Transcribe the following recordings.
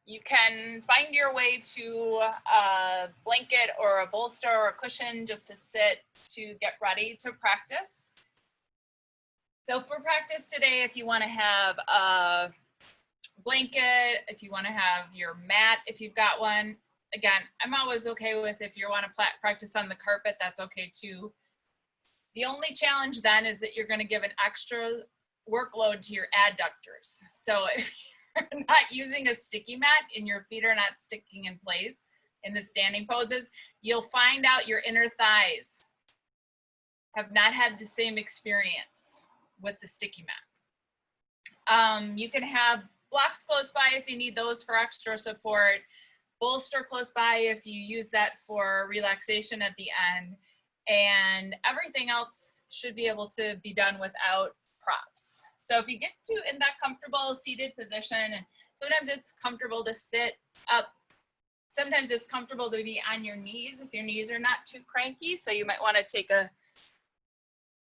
You can find your way to a blanket or a bolster or a cushion just to sit to get ready to practice. So for practice today, if you want to have a blanket, if you want to have your mat, if you've got one, again, I'm always okay with if you want to practice on the carpet, that's okay too. The only challenge then is that you're going to give an extra workload to your adductors. So if you're not using a sticky mat and your feet are not sticking in place in the standing poses, you'll find out your inner thighs have not had the same experience with the sticky mat. You can have blocks close by if you need those for extra support, bolster close by if you use that for relaxation at the end, and everything else should be able to be done without props. So if you get to in that comfortable seated position, and sometimes it's comfortable to sit up, sometimes it's comfortable to be on your knees if your knees are not too cranky, so you might want to take a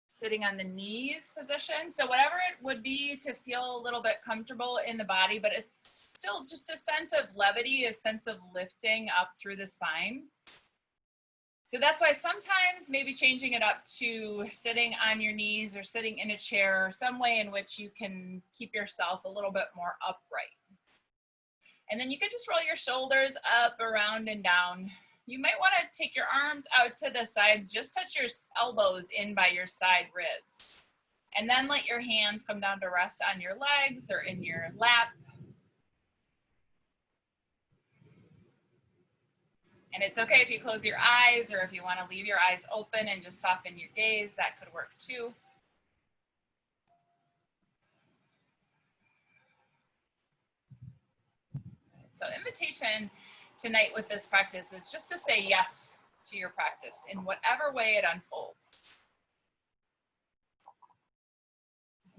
sitting on the knees position. So whatever it would be to feel a little bit comfortable in the body, but it's still just a sense of levity, a sense of lifting up through the spine. So that's why sometimes maybe changing it up to sitting on your knees or sitting in a chair, or some way in which you can keep yourself a little bit more upright. And then you can just roll your shoulders up, around, and down. You might want to take your arms out to the sides, just touch your elbows in by your side ribs. And then let your hands come down to rest on your legs or in your lap. And it's okay if you close your eyes, or if you want to leave your eyes open and just soften your gaze, that could work too. So invitation tonight with this practice is just to say yes to your practice in whatever way it unfolds.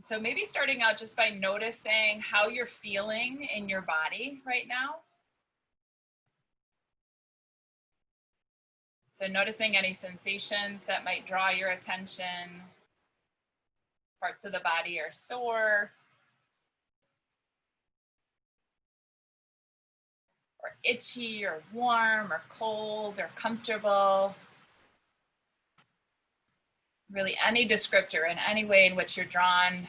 So maybe starting out just by noticing how you're feeling in your body right now. So noticing any sensations that might draw your attention. Parts of the body are sore, or itchy, or warm, or cold, or comfortable. Really any descriptor in any way in which you're drawn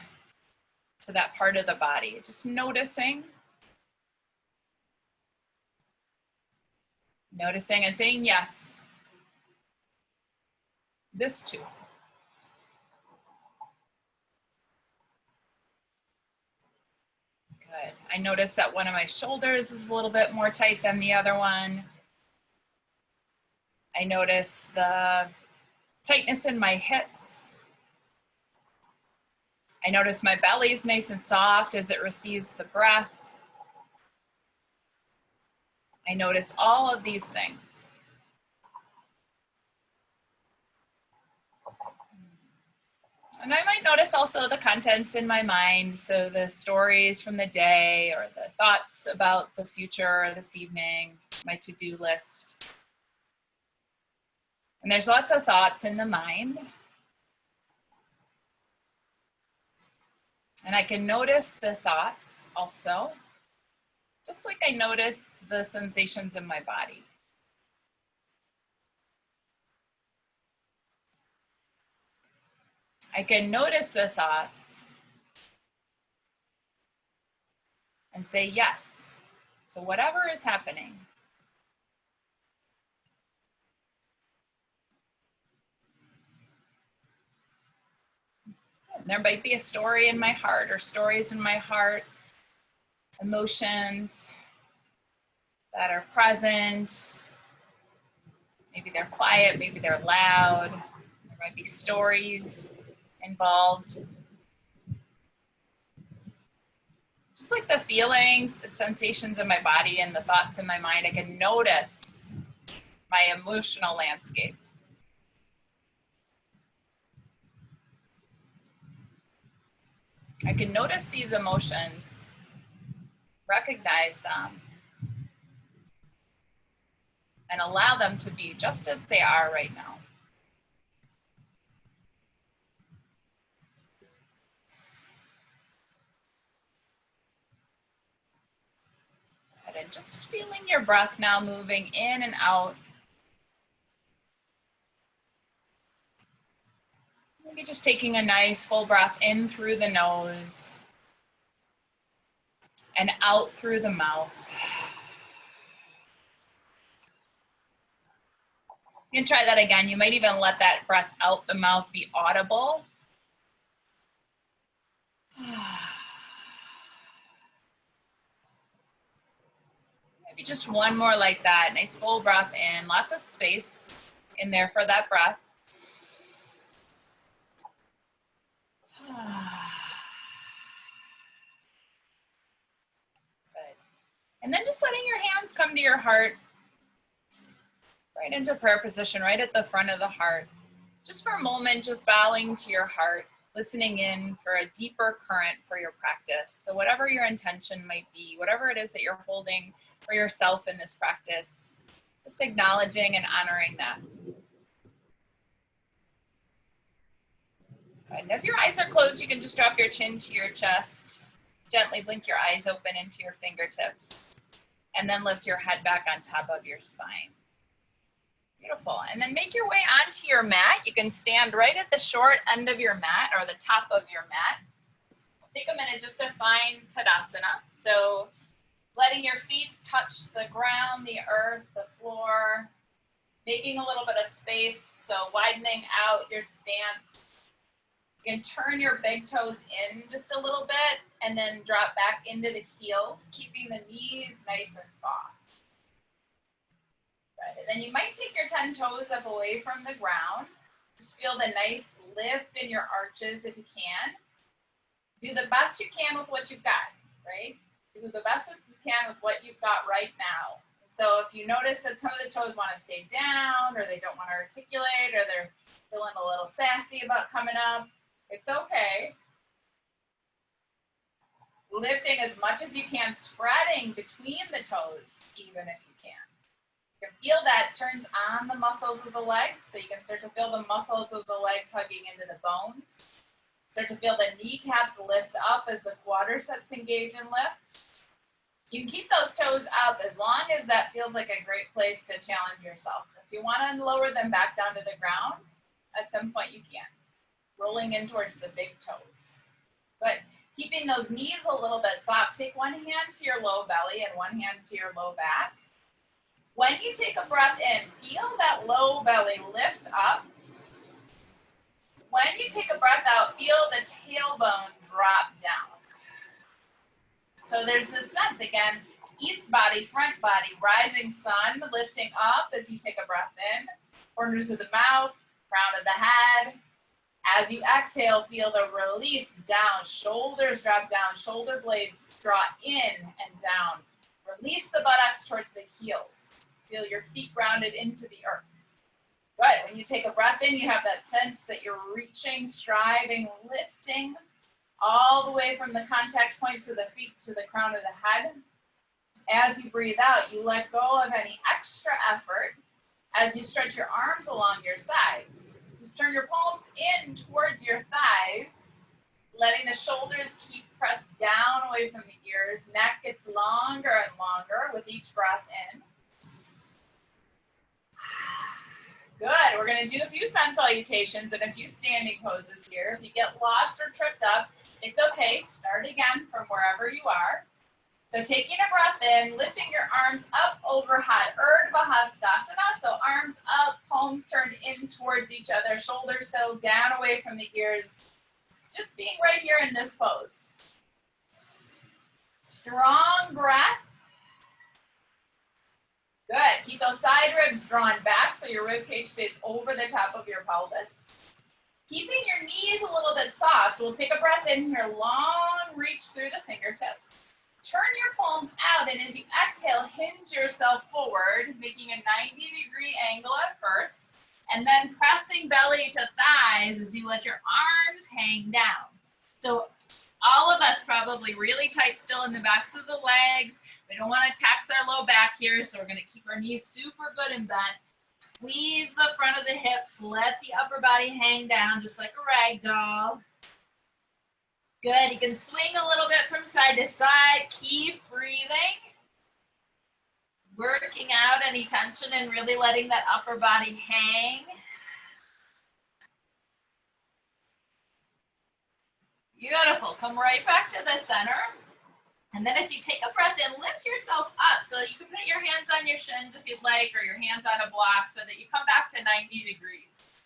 to that part of the body. Just noticing. Noticing and saying yes. This too. Good. I notice that one of my shoulders is a little bit more tight than the other one. I notice the tightness in my hips. I notice my belly is nice and soft as it receives the breath. I notice all of these things. And I might notice also the contents in my mind, so the stories from the day or the thoughts about the future this evening, my to-do list. And there's lots of thoughts in the mind. And I can notice the thoughts also, just like I notice the sensations in my body. I can notice the thoughts and say yes to whatever is happening. There might be a story in my heart or stories in my heart, emotions that are present. Maybe they're quiet, maybe they're loud. There might be stories involved. Just like the feelings, the sensations in my body and the thoughts in my mind, I can notice my emotional landscape. I can notice these emotions, recognize them, and allow them to be just as they are right now. Good. Just feeling your breath now moving in and out. Maybe just taking a nice full breath in through the nose and out through the mouth. You can try that again. You might even let that breath out the mouth be audible. Maybe just one more like that. Nice full breath in. Lots of space in there for that breath. Good. And then just letting your hands come to your heart, right into prayer position, right at the front of the heart. Just for a moment, just bowing to your heart, listening in for a deeper current for your practice. So whatever your intention might be, whatever it is that you're holding for yourself in this practice, just acknowledging and honoring that. Good. And if your eyes are closed, you can just drop your chin to your chest. Gently blink your eyes open into your fingertips. And then lift your head back on top of your spine. Beautiful. And then make your way onto your mat. You can stand right at the short end of your mat or the top of your mat. Take a minute just to find Tadasana. So letting your feet touch the ground, the earth, the floor, making a little bit of space. So widening out your stance. You can turn your big toes in just a little bit and then drop back into the heels, keeping the knees nice and soft. Good. And then you might take your 10 toes up away from the ground. Just feel the nice lift in your arches if you can. Do the best you can with what you've got, right? Do the best you can with what you've got right now. So if you notice that some of the toes want to stay down or they don't want to articulate or they're feeling a little sassy about coming up, it's okay. Lifting as much as you can, spreading between the toes, even if you can. You can feel that turns on the muscles of the legs, so you can start to feel the muscles of the legs hugging into the bones. Start to feel the kneecaps lift up as the quadriceps engage and lift. You can keep those toes up as long as that feels like a great place to challenge yourself. If you want to lower them back down to the ground, at some point you can. Rolling in towards the big toes. But keeping those knees a little bit soft. Take one hand to your low belly and one hand to your low back. When you take a breath in, feel that low belly lift up. When you take a breath out, feel the tailbone drop down. So there's this sense, again, east body, front body, rising sun, lifting up as you take a breath in. Corners of the mouth, crown of the head. As you exhale, feel the release down. Shoulders drop down, shoulder blades draw in and down. Release the buttocks towards the heels. Feel your feet grounded into the earth. Good. When you take a breath in, you have that sense that you're reaching, striving, lifting all the way from the contact points of the feet to the crown of the head. As you breathe out, you let go of any extra effort as you stretch your arms along your sides. Just turn your palms in towards your thighs, letting the shoulders keep pressed down away from the ears. Neck gets longer and longer with each breath in. Good. We're going to do a few sun salutations and a few standing poses here. If you get lost or tripped up, it's okay. Start again from wherever you are. So taking a breath in, lifting your arms up overhead, Urdhva Hastasana. So arms up, palms turned in towards each other, shoulders settled down away from the ears. Just being right here in this pose. Strong breath. Good. Keep those side ribs drawn back so your rib cage stays over the top of your pelvis. Keeping your knees a little bit soft, we'll take a breath in here, long reach through the fingertips. Turn your palms out, and as you exhale, hinge yourself forward, making a 90-degree angle at first, and then pressing belly to thighs as you let your arms hang down. So all of us probably really tight still in the backs of the legs. We don't want to tax our low back here, so we're going to keep our knees super good and bent. Squeeze the front of the hips, let the upper body hang down just like a rag doll. Good, you can swing a little bit from side to side, keep breathing. Working out any tension and really letting that upper body hang. Beautiful. Come right back to the center. And then as you take a breath in, lift yourself up. So you can put your hands on your shins if you'd like, or your hands on a block so that you come back to 90 degrees.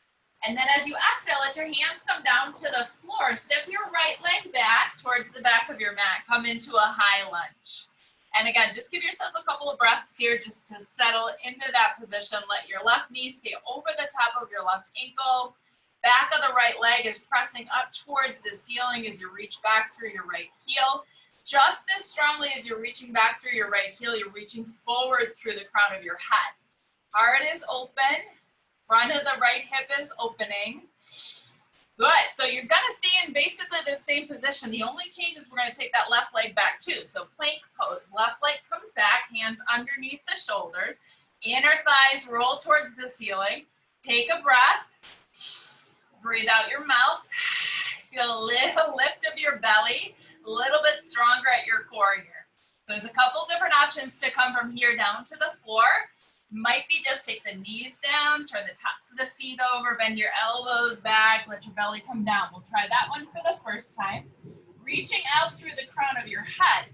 And then as you exhale, let your hands come down to the floor. Step your right leg back towards the back of your mat. Come into a high lunge. And again, just give yourself a couple of breaths here just to settle into that position. Let your left knee stay over the top of your left ankle. Back of the right leg is pressing up towards the ceiling as you reach back through your right heel. Just as strongly as you're reaching back through your right heel, you're reaching forward through the crown of your head. Heart is open. Front of the right hip is opening. Good. So you're going to stay in basically the same position. The only change is we're going to take that left leg back too. So plank pose. Left leg comes back, hands underneath the shoulders. Inner thighs roll towards the ceiling. Take a breath. Breathe out your mouth. Feel a little lift of your belly. A little bit stronger at your core here. There's a couple different options to come from here down to the floor. Might be just take the knees down, turn the tops of the feet over, bend your elbows back, let your belly come down. We'll try that one for the first time. Reaching out through the crown of your head.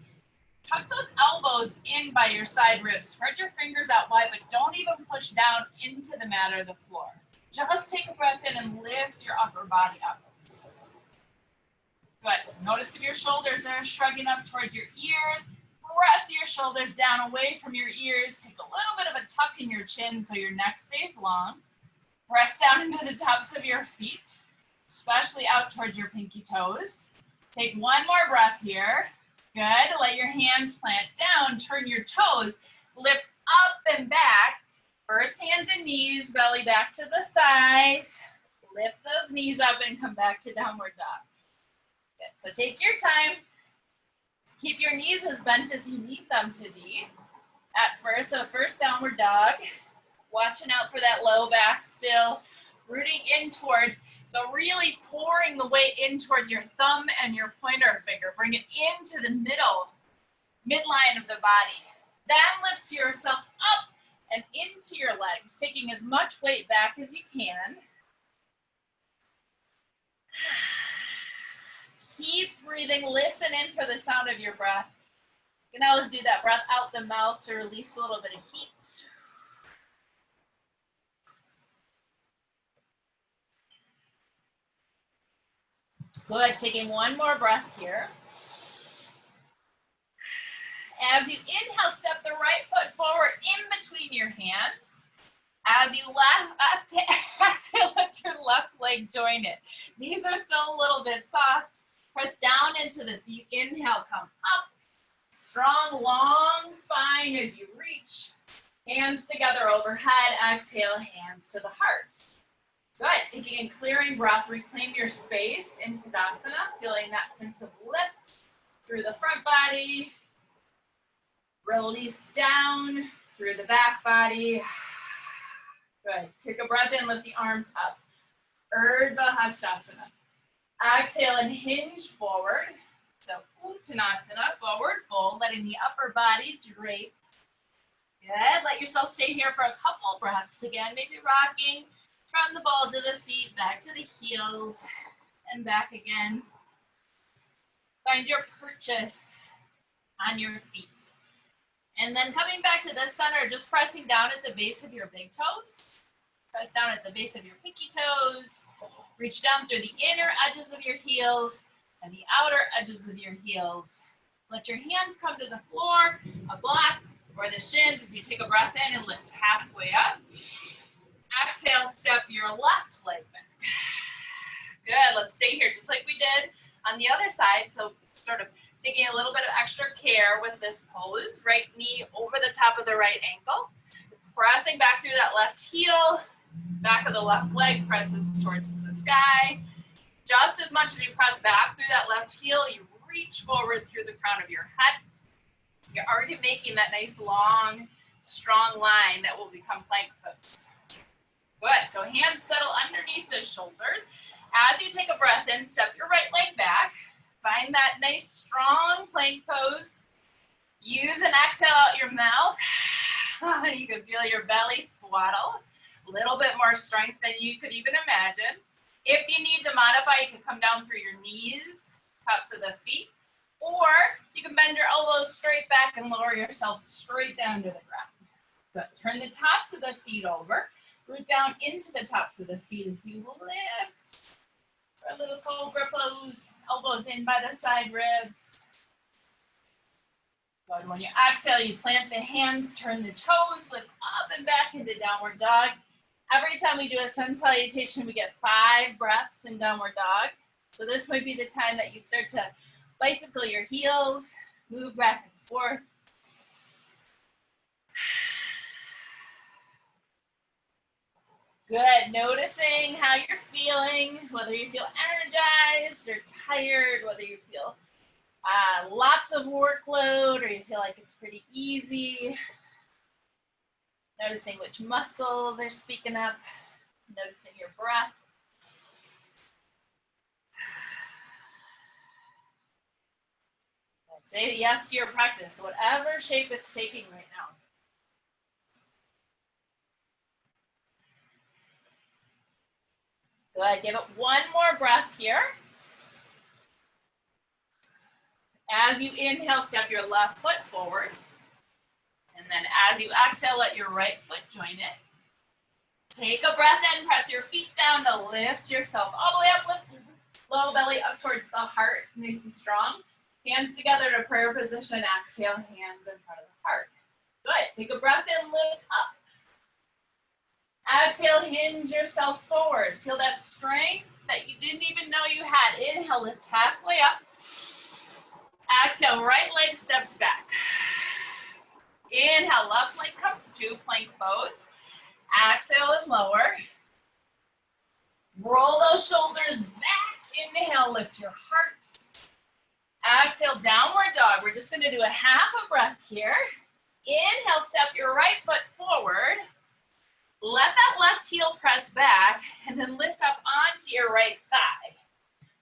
Tuck those elbows in by your side ribs. Spread your fingers out wide, but don't even push down into the mat or the floor. Just take a breath in and lift your upper body up. Good. Notice if your shoulders are shrugging up towards your ears. Press your shoulders down away from your ears. Take a little bit of a tuck in your chin so your neck stays long. Press down into the tops of your feet, especially out towards your pinky toes. Take one more breath here. Good. Let your hands plant down. Turn your toes. Lift up and back. First hands and knees, belly back to the thighs. Lift those knees up and come back to downward dog. Good. So take your time. Keep your knees as bent as you need them to be at first. So first downward dog, watching out for that low back still, rooting in towards, so really pouring the weight in towards your thumb and your pointer finger. Bring it into the midline of the body. Then lift yourself up and into your legs, taking as much weight back as you can. Keep breathing, listen in for the sound of your breath. You can always do that breath out the mouth to release a little bit of heat. Good, taking one more breath here. As you inhale, step the right foot forward in between your hands. As you exhale, let your left leg join it. Knees are still a little bit soft. Press down into the feet. Inhale, come up. Strong, long spine as you reach. Hands together overhead. Exhale, hands to the heart. Good. Taking a clearing breath. Reclaim your space in Tadasana. Feeling that sense of lift through the front body. Release down through the back body. Good. Take a breath in. Lift the arms up. Urdhva Hastasana. Exhale and hinge forward. So Uttanasana, forward fold, letting the upper body drape. Good. Let yourself stay here for a couple breaths. Again, maybe rocking from the balls of the feet back to the heels and back again. Find your purchase on your feet. And then coming back to the center, just pressing down at the base of your big toes. Press down at the base of your pinky toes. Reach down through the inner edges of your heels and the outer edges of your heels. Let your hands come to the floor, a block, or the shins as you take a breath in and lift halfway up. Exhale, step your left leg back. Good, let's stay here just like we did on the other side. So sort of taking a little bit of extra care with this pose. Right knee over the top of the right ankle. Pressing back through that left heel. Back of the left leg presses towards the sky. Just as much as you press back through that left heel, you reach forward through the crown of your head. You're already making that nice, long, strong line that will become plank pose. Good. So hands settle underneath the shoulders. As you take a breath in, step your right leg back. Find that nice, strong plank pose. Use an exhale out your mouth. You can feel your belly swaddle. A little bit more strength than you could even imagine. If you need to modify, you can come down through your knees, tops of the feet, or you can bend your elbows straight back and lower yourself straight down to the ground. Good. Turn the tops of the feet over. Root down into the tops of the feet as you lift. For a little cobra pose, elbows in by the side ribs. Good. When you exhale, you plant the hands, turn the toes, lift up and back into downward dog. Every time we do a sun salutation, we get 5 breaths in downward dog. So this might be the time that you start to bicycle your heels, move back and forth. Good. Noticing how you're feeling, whether you feel energized or tired, whether you feel lots of workload or you feel like it's pretty easy. Noticing which muscles are speaking up. Noticing your breath. Say yes to your practice, whatever shape it's taking right now. Good, give it one more breath here. As you inhale, step your left foot forward. And then as you exhale, let your right foot join it. Take a breath in, press your feet down to lift yourself all the way up with low belly up towards the heart, nice and strong. Hands together to prayer position, exhale, hands in front of the heart. Good, take a breath in, lift up. Exhale, hinge yourself forward. Feel that strength that you didn't even know you had. Inhale, lift halfway up. Exhale, right leg steps back. Inhale, left leg comes to plank pose. Exhale and lower. Roll those shoulders back. Inhale, lift your hearts. Exhale, downward dog. We're just gonna do a half a breath here. Inhale, step your right foot forward. Let that left heel press back and then lift up onto your right thigh.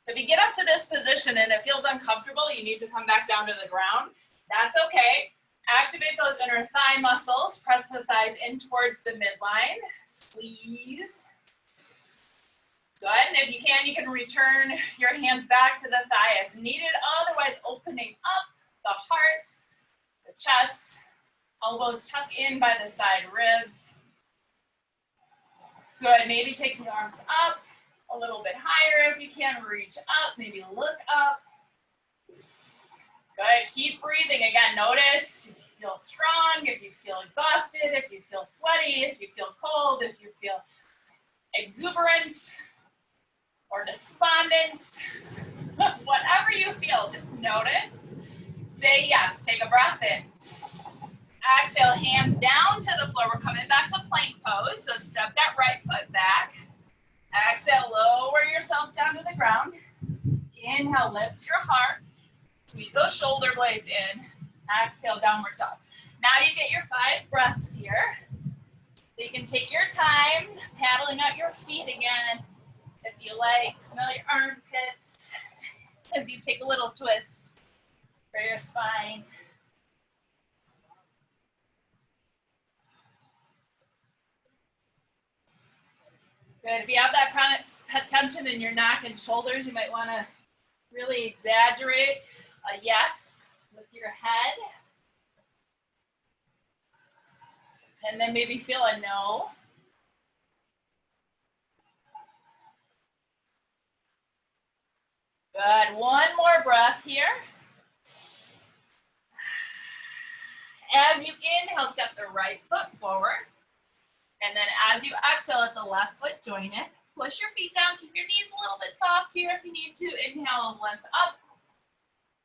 So if you get up to this position and it feels uncomfortable, you need to come back down to the ground. That's okay. Activate those inner thigh muscles. Press the thighs in towards the midline. Squeeze. Good. And if you can return your hands back to the thigh as needed. Otherwise, opening up the heart, the chest, elbows tuck in by the side ribs. Good, maybe take the arms up a little bit higher if you can, reach up, maybe look up. Good, keep breathing. Again, notice if you feel strong, if you feel exhausted, if you feel sweaty, if you feel cold, if you feel exuberant or despondent. Whatever you feel, just notice. Say yes, take a breath in. Exhale, hands down to the floor. We're coming back to plank pose. So step that right foot back. Exhale, lower yourself down to the ground. Inhale, lift your heart. Squeeze those shoulder blades in. Exhale, downward dog. Now you get your 5 breaths here. You can take your time, paddling out your feet again. If you like, smell your armpits as you take a little twist for your spine. Good. If you have that chronic tension in your neck and shoulders, you might want to really exaggerate a yes with your head. And then maybe feel a no. Good. One more breath here. As you inhale, step the right foot forward. And then as you exhale, let the left foot join it. Push your feet down. Keep your knees a little bit soft here if you need to. Inhale and lift up.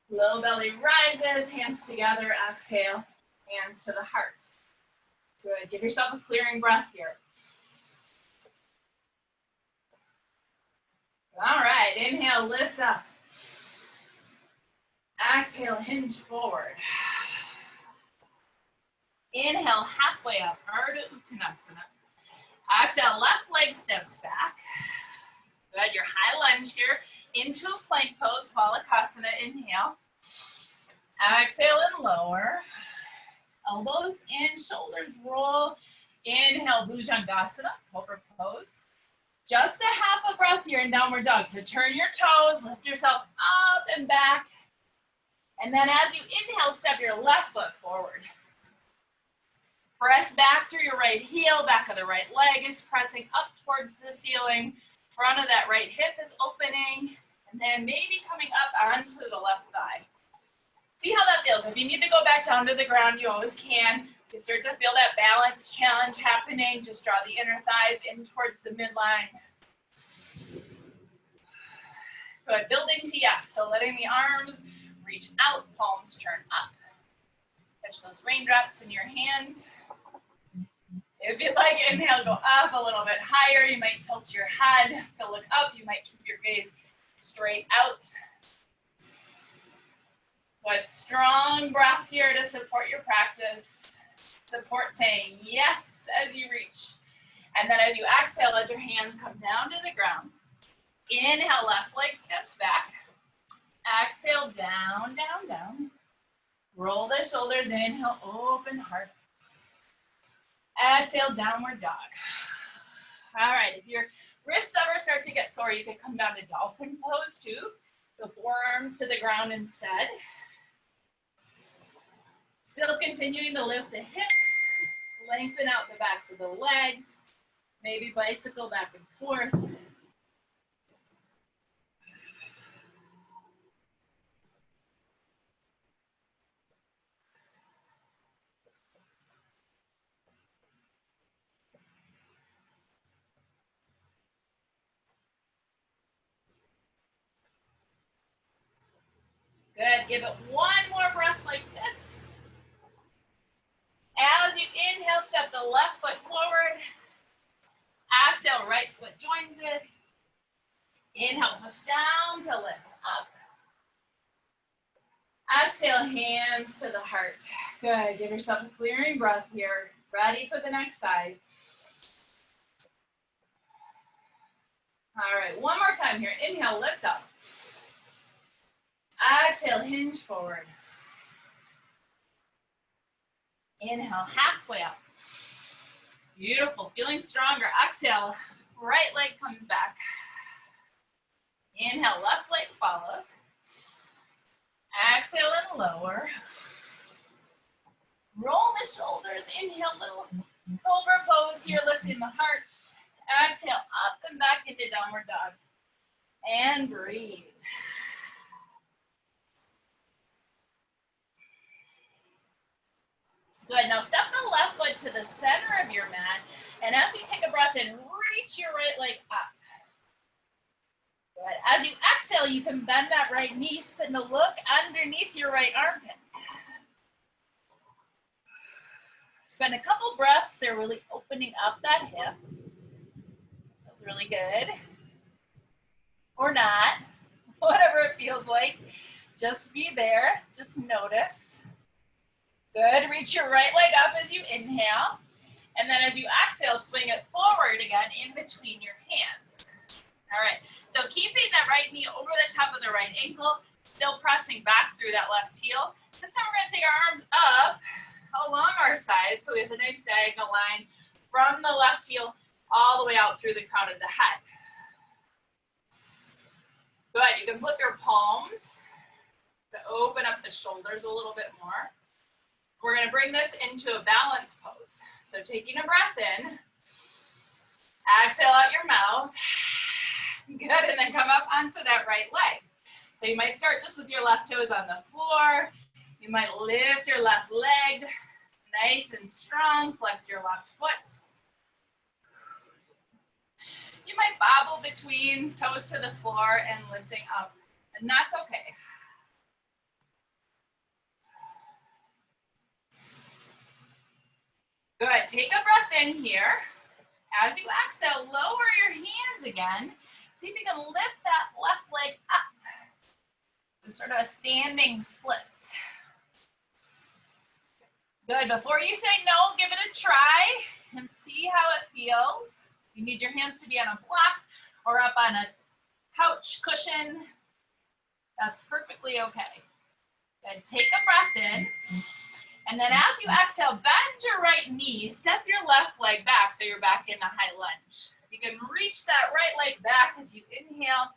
Low belly rises, hands together. Exhale, hands to the heart. Good. Give yourself a clearing breath here. All right. Inhale, lift up. Exhale, hinge forward. Inhale, halfway up, Ardha Uttanasana. Exhale, left leg steps back. Good, your high lunge here into a plank pose, Balasana. Inhale. Exhale and lower. Elbows in, shoulders roll. Inhale, Bhujangasana, cobra pose. Just a half a breath here in downward dog. So turn your toes, lift yourself up and back. And then as you inhale, step your left foot forward. Press back through your right heel, back of the right leg is pressing up towards the ceiling. Front of that right hip is opening. And then maybe coming up onto the left thigh. See how that feels. If you need to go back down to the ground, you always can. You start to feel that balance challenge happening. Just draw the inner thighs in towards the midline. Good, building to yes. So letting the arms reach out, palms turn up. Catch those raindrops in your hands. If you'd like, inhale, go up a little bit higher. You might tilt your head to look up. You might keep your gaze straight out. Good, strong breath here to support your practice. Support saying yes as you reach. And then as you exhale, let your hands come down to the ground. Inhale, left leg steps back. Exhale, down, down, down. Roll the shoulders, inhale, open heart. Exhale, downward dog. All right, if your wrists ever start to get sore, you can come down to dolphin pose too. The forearms to the ground instead. Still continuing to lift the hips, lengthen out the backs of the legs, maybe bicycle back and forth. Good, give it one more breath like this. As you inhale, step the left foot forward. Exhale, right foot joins it. Inhale, push down to lift up. Exhale, hands to the heart. Good, give yourself a clearing breath here. Ready for the next side. All right, one more time here. Inhale, lift up. Exhale, hinge forward. Inhale, halfway up. Beautiful, feeling stronger. Exhale, right leg comes back. Inhale, left leg follows. Exhale and lower. Roll the shoulders. Inhale, little cobra pose here, lifting the heart. Exhale, up and back into downward dog. And breathe. Good, now step the left foot to the center of your mat, and as you take a breath in, reach your right leg up. Good, as you exhale, you can bend that right knee, spin the look underneath your right armpit. Spend a couple breaths there, really opening up that hip. That's really good. Or not, whatever it feels like. Just be there, just notice. Good, reach your right leg up as you inhale. And then as you exhale, swing it forward again in between your hands. All right, so keeping that right knee over the top of the right ankle, still pressing back through that left heel. This time we're gonna take our arms up along our side, so we have a nice diagonal line from the left heel all the way out through the crown of the head. Good, you can flip your palms to open up the shoulders a little bit more. We're gonna bring this into a balance pose. So taking a breath in, exhale out your mouth. Good, and then come up onto that right leg. So you might start just with your left toes on the floor. You might lift your left leg, nice and strong, flex your left foot. You might bobble between toes to the floor and lifting up, and that's okay. Good, take a breath in here. As you exhale, lower your hands again. See if you can lift that left leg up. So sort of a standing splits. Good, before you say no, give it a try and see how it feels. You need your hands to be on a block or up on a couch cushion. That's perfectly okay. Good, take a breath in. And then as you exhale, bend your right knee, step your left leg back so you're back in the high lunge. You can reach that right leg back as you inhale,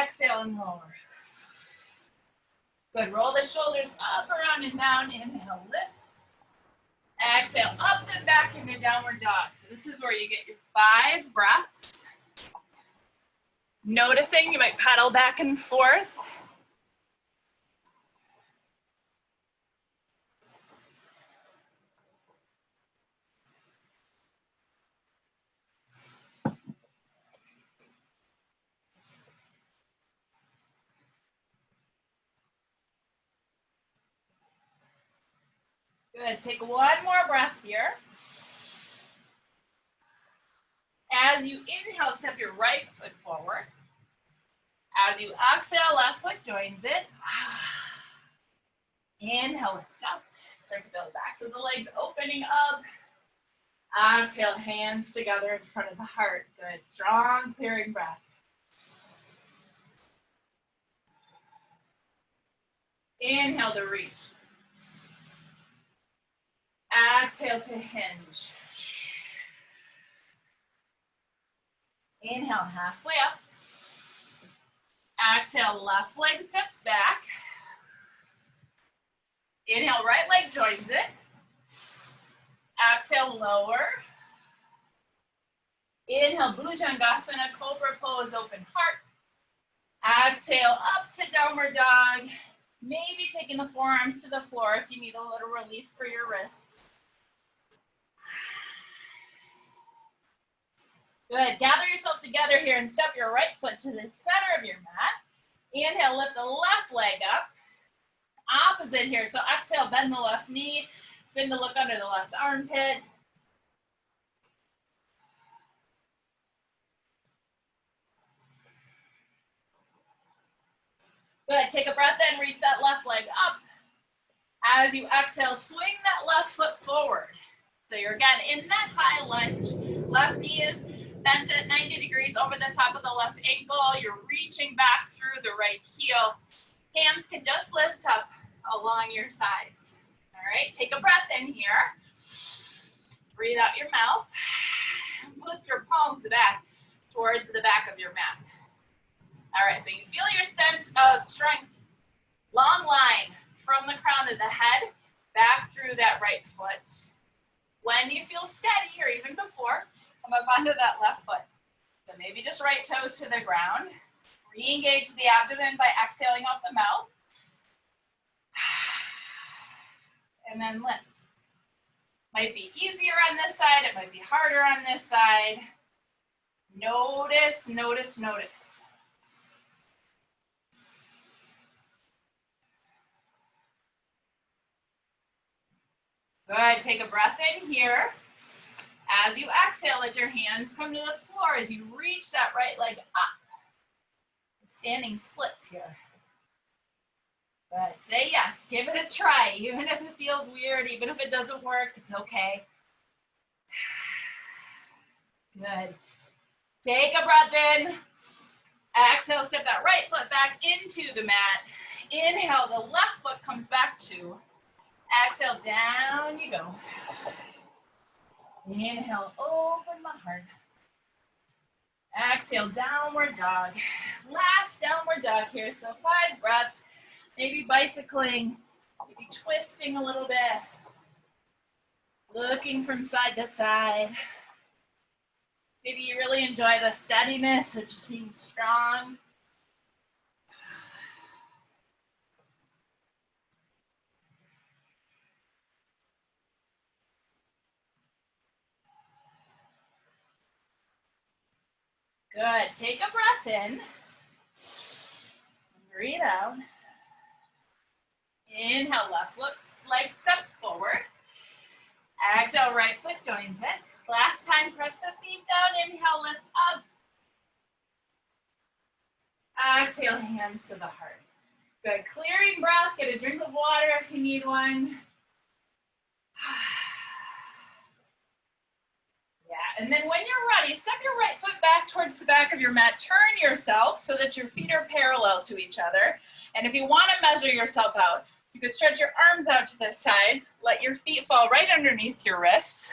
exhale and lower. Good, roll the shoulders up, around and down, inhale, lift. Exhale, up and back into downward dog. So this is where you get your 5 breaths. Noticing, you might paddle back and forth. Good, take one more breath here. As you inhale, step your right foot forward. As you exhale, left foot joins it. Inhale, lift up. Start to build back. So the legs opening up. Exhale, hands together in front of the heart. Good, strong, clearing breath. Inhale to reach. Exhale to hinge. Inhale, halfway up. Exhale, left leg steps back. Inhale, right leg joins it. Exhale, lower. Inhale, Bhujangasana, Cobra Pose, open heart. Exhale, up to downward dog. Maybe taking the forearms to the floor if you need a little relief for your wrists. Good, gather yourself together here and step your right foot to the center of your mat. Inhale, lift the left leg up. Opposite here, so exhale, bend the left knee. Spin to look under the left armpit. Good, take a breath in, reach that left leg up. As you exhale, swing that left foot forward. So you're again in that high lunge. Left knee is bent at 90 degrees over the top of the left ankle. You're reaching back through the right heel. Hands can just lift up along your sides. All right, take a breath in here. Breathe out your mouth. Flip your palms back towards the back of your mat. All right, so you feel your sense of strength. Long line from the crown of the head back through that right foot. When you feel steady, or even before, come up onto that left foot. So maybe just right toes to the ground. Re-engage the abdomen by exhaling out the mouth. And then lift. Might be easier on this side, it might be harder on this side. Notice, notice, notice. Good, take a breath in here. As you exhale, let your hands come to the floor as you reach that right leg up. Standing splits here. Good, say yes, give it a try. Even if it feels weird, even if it doesn't work, it's okay. Good. Take a breath in. Exhale, step that right foot back into the mat. Inhale, the left foot comes back to. Exhale, down you go. Inhale, open the heart. Exhale, downward dog. Last downward dog here, so 5 breaths. Maybe bicycling, maybe twisting a little bit. Looking from side to side. Maybe you really enjoy the steadiness of just being strong. Good, take a breath in. Breathe out. Inhale, left leg steps forward. Exhale, right foot joins it. Last time, press the feet down. Inhale, lift up. Exhale, hands to the heart. Good, clearing breath. Get a drink of water if you need one. Yeah, and then when you're ready, step your right foot back towards the back of your mat. Turn yourself so that your feet are parallel to each other. And if you want to measure yourself out, You could stretch your arms out to the sides, let your feet fall right underneath your wrists.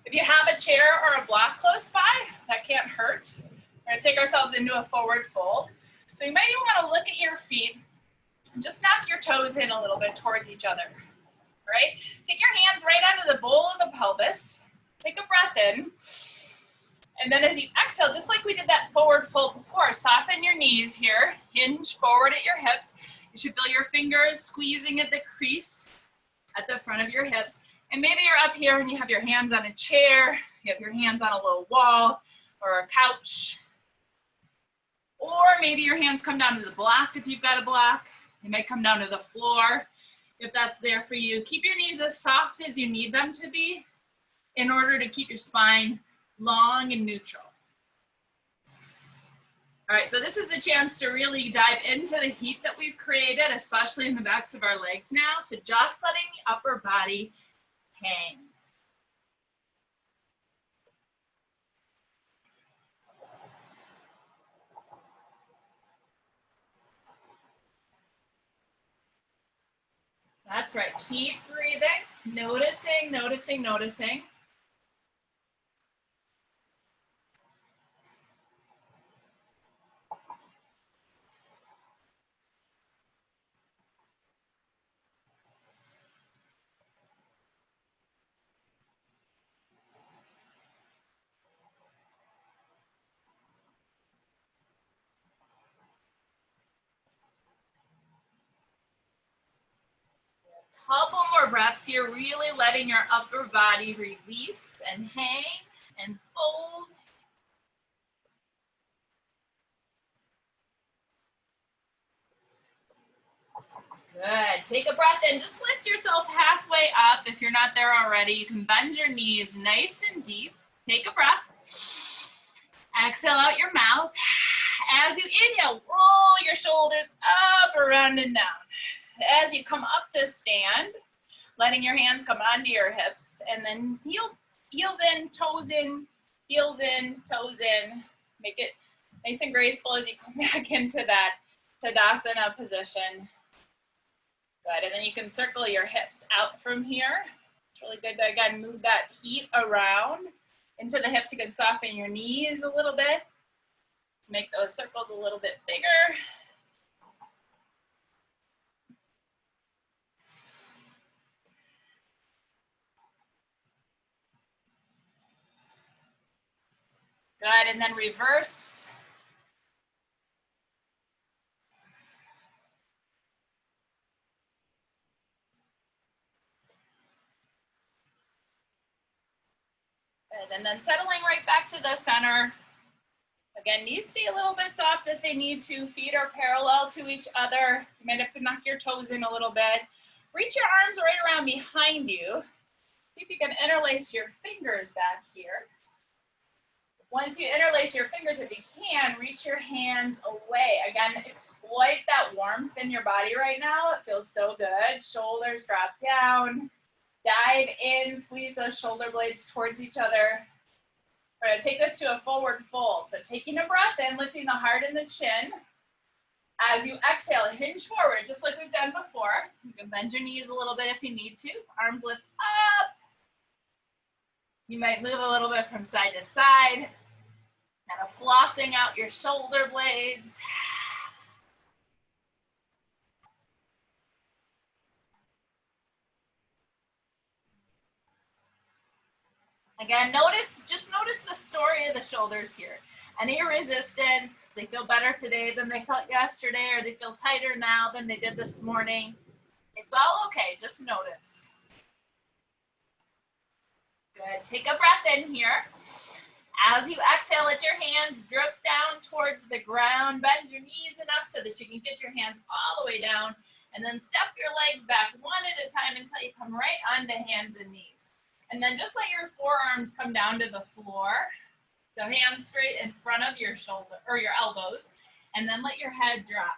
If you have a chair or a block close by, that can't hurt. We're gonna take ourselves into a forward fold. So you might even wanna look at your feet and just knock your toes in a little bit towards each other, right? Take your hands right under the bowl of the pelvis. Take a breath in. And then as you exhale, just like we did that forward fold before, soften your knees here, hinge forward at your hips. You should feel your fingers squeezing at the crease at the front of your hips. And maybe you're up here and you have your hands on a chair, you have your hands on a low wall or a couch. Or maybe your hands come down to the block if you've got a block. They might come down to the floor if that's there for you. Keep your knees as soft as you need them to be in order to keep your spine long and neutral. All right, so this is a chance to really dive into the heat that we've created, especially in the backs of our legs now. So just letting the upper body hang. That's right, keep breathing, noticing, noticing, noticing. Couple more breaths here, really letting your upper body release and hang and fold. Good, take a breath in, just lift yourself halfway up. If you're not there already, you can bend your knees nice and deep. Take a breath. Exhale out your mouth. As you inhale, roll your shoulders up, around, and down. As you come up to stand, letting your hands come onto your hips, and then heels in, toes in, heels in, toes in. Make it nice and graceful as you come back into that Tadasana position. Good, and then you can circle your hips out from here. It's really good to, again, move that heat around into the hips. You can soften your knees a little bit. Make those circles a little bit bigger. Good, and then reverse. Good, and then settling right back to the center. Again, knees stay a little bit soft if they need to. Feet are parallel to each other. You might have to knock your toes in a little bit. Reach your arms right around behind you. See if you can interlace your fingers back here. Once you interlace your fingers, if you can, reach your hands away. Again, exploit that warmth in your body right now. It feels so good. Shoulders drop down. Dive in, squeeze those shoulder blades towards each other. We're gonna take this to a forward fold. So taking a breath in, lifting the heart and the chin. As you exhale, hinge forward, just like we've done before. You can bend your knees a little bit if you need to. Arms lift up. You might move a little bit from side to side. Kind of flossing out your shoulder blades. Again, just notice the story of the shoulders here. Any resistance, they feel better today than they felt yesterday, or they feel tighter now than they did this morning. It's all okay, just notice. Good, take a breath in here. As you exhale, let your hands drip down towards the ground. Bend your knees enough so that you can get your hands all the way down. And then step your legs back one at a time until you come right onto hands and knees. And then just let your forearms come down to the floor. So hands straight in front of your shoulder or your elbows. And then let your head drop.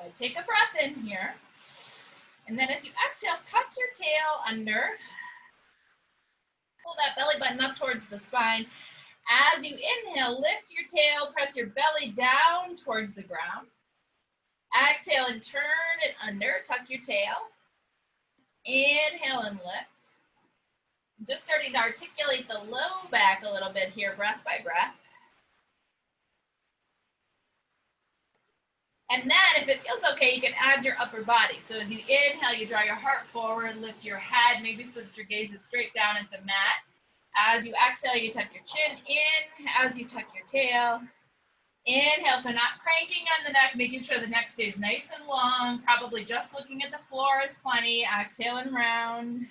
Good. Take a breath in here. And then as you exhale, tuck your tail under. Pull that belly button up towards the spine. As you inhale, lift your tail, press your belly down towards the ground. Exhale and turn it under, tuck your tail. Inhale and lift. Just starting to articulate the low back a little bit here, breath by breath. And then if it feels okay, you can add your upper body. So as you inhale, you draw your heart forward, lift your head, maybe so that your gaze is straight down at the mat. As you exhale, you tuck your chin in. As you tuck your tail, inhale. So not cranking on the neck, making sure the neck stays nice and long. Probably just looking at the floor is plenty. Exhale and round.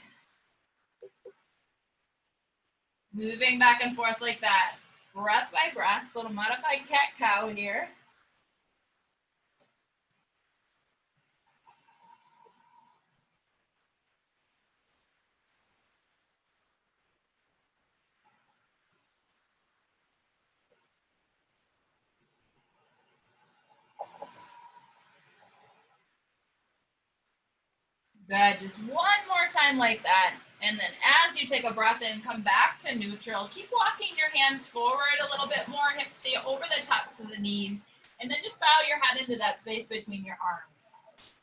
Moving back and forth like that. Breath by breath, little modified cat-cow here. Good, just one more time like that. And then as you take a breath in, come back to neutral. Keep walking your hands forward a little bit more, hips stay over the tops of the knees. And then just bow your head into that space between your arms.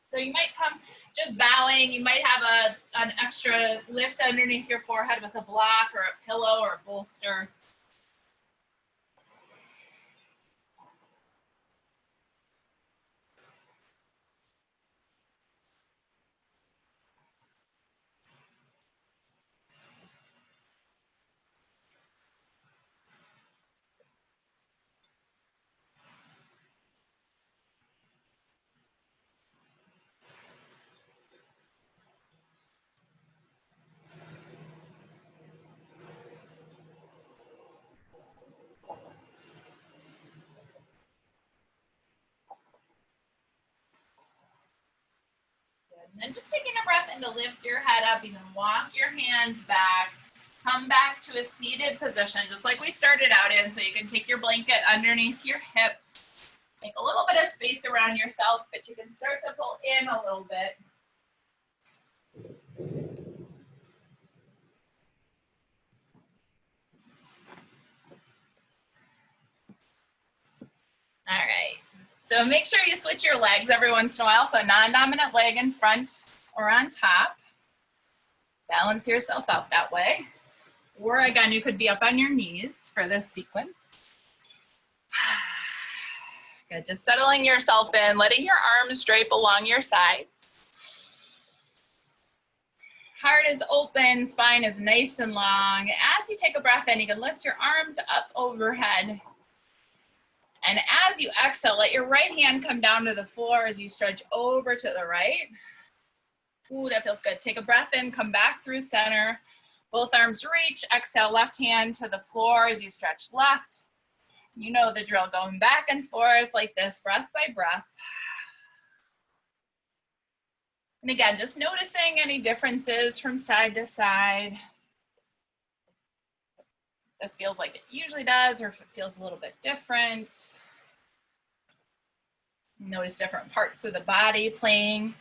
So you might come just bowing. You might have an extra lift underneath your forehead with a block or a pillow or a bolster. And then just taking a breath in to lift your head up, you can walk your hands back, come back to a seated position, just like we started out in. So you can take your blanket underneath your hips, make a little bit of space around yourself, but you can start to pull in a little bit. All right, so make sure you switch your legs every once in a while. So non-dominant leg in front or on top. Balance yourself out that way. Or again, you could be up on your knees for this sequence. Good, just settling yourself in, letting your arms drape along your sides. Heart is open, spine is nice and long. As you take a breath in, you can lift your arms up overhead. And as you exhale, let your right hand come down to the floor as you stretch over to the right. Ooh, that feels good. Take a breath in, come back through center. Both arms reach, exhale, left hand to the floor as you stretch left. You know the drill, going back and forth like this, breath by breath. And again, just noticing any differences from side to side. This feels like it usually does, or if it feels a little bit different. Notice different parts of the body playing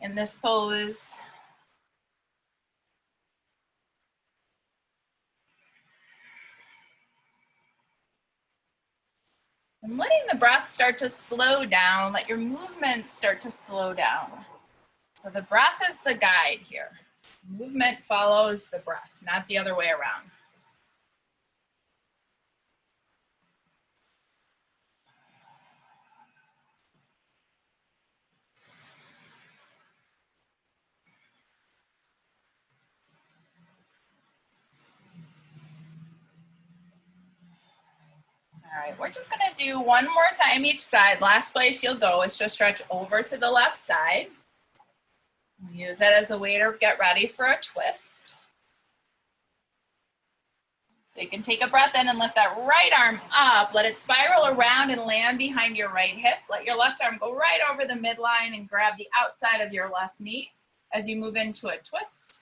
in this pose. And letting the breath start to slow down, let your movements start to slow down. So the breath is the guide here. Movement follows the breath, not the other way around. All right, we're just gonna do one more time each side. Last place you'll go is to stretch over to the left side. Use that as a way to get ready for a twist. So you can take a breath in and lift that right arm up. Let it spiral around and land behind your right hip. Let your left arm go right over the midline and grab the outside of your left knee as you move into a twist.